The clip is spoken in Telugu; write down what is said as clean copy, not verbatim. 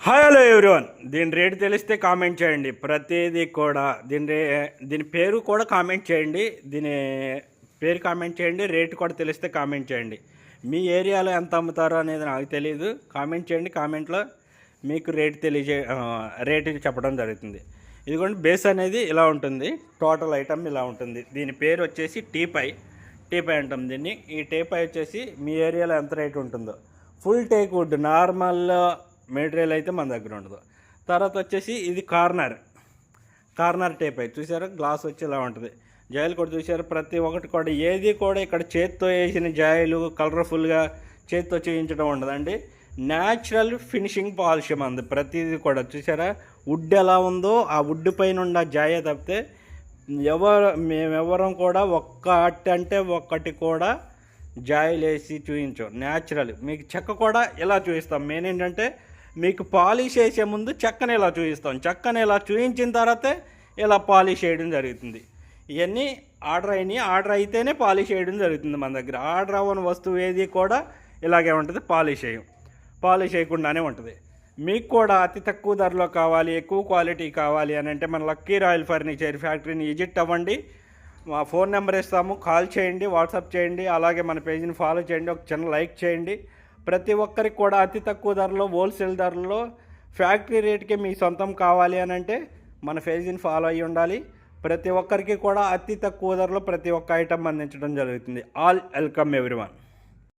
హలో ఎవ్రీవన్, దీని రేటు తెలిస్తే కామెంట్ చేయండి. ప్రతిదీ కూడా దీని పేరు కూడా కామెంట్ చేయండి. దీని పేరు కామెంట్ చేయండి. రేటు కూడా తెలిస్తే కామెంట్ చేయండి. మీ ఏరియాలో ఎంత అమ్ముతారో అనేది నాకు తెలియదు. కామెంట్ చేయండి. కామెంట్లో మీకు రేటు చెప్పడం జరుగుతుంది. ఇదిగోండి, బేస్ అనేది ఇలా ఉంటుంది. టోటల్ ఐటమ్ ఇలా ఉంటుంది. దీని పేరు వచ్చేసి టీపై అంటాం దీన్ని. ఈ టీపై వచ్చేసి మీ ఏరియాలో ఎంత రేటు ఉంటుందో. Full teak wood normal material అయితే మన దగ్గర ఉండదు. తర్వాత వచ్చేసి ఇది కార్నర్ టేప్ అయితే చూసారా, గ్లాస్ వచ్చి ఇలా ఉంటుంది. జాయిలు కూడా చూసారు, ప్రతి ఒక్కటి కూడా ఏది కూడా ఇక్కడ చేతితో వేసిన జాయిలు కలర్ఫుల్గా చేతితో చేయించడం ఉండదండి. న్యాచురల్ ఫినిషింగ్ పాలిష్ మంది ప్రతిదీ కూడా చూసారా. వుడ్ ఎలా ఉందో ఆ వుడ్ పైన ఉన్న జాయే తప్పితే మేమెవరం కూడా ఒక్కటి కూడా జాయిలు వేసి చూపించాం. న్యాచురల్ మీకు చెక్క కూడా ఇలా చూపిస్తాం. మెయిన్ ఏంటంటే మీకు పాలిష్ వేసే ముందు చెక్కని ఇలా చూపిస్తాం. చెక్కని ఇలా చూపించిన తర్వాతే ఇలా పాలిష్ చేయడం జరుగుతుంది. ఇవన్నీ ఆర్డర్ అయితేనే పాలిష్ చేయడం జరుగుతుంది మన దగ్గర. ఆర్డర్ అవ్వని వస్తువు ఏది కూడా ఇలాగే ఉంటుంది. పాలిష్ చేయకుండానే ఉంటుంది. మీకు కూడా అతి తక్కువ ధరలో కావాలి, ఎక్కువ క్వాలిటీ కావాలి అని అంటే మన లక్కీ రాయల్ ఫర్నిచర్ ఫ్యాక్టరీని విజిట్ అవ్వండి. మా ఫోన్ నెంబర్ ఇస్తాము, కాల్ చేయండి, వాట్సాప్ చేయండి. అలాగే మన పేజీని ఫాలో చేయండి, ఒక చిన్న లైక్ చేయండి. ప్రతి ఒక్కరికి కూడా అతి తక్కువ ధరలో, హోల్సేల్ ధరలో, ఫ్యాక్టరీ రేట్కే మీ సొంతం కావాలి అని అంటే మన పేజీని ఫాలో అయ్యి ఉండాలి. ప్రతి ఒక్కరికి కూడా అతి తక్కువ ధరలో ప్రతి ఒక్క ఐటమ్ అందించడం జరుగుతుంది. All welcome everyone.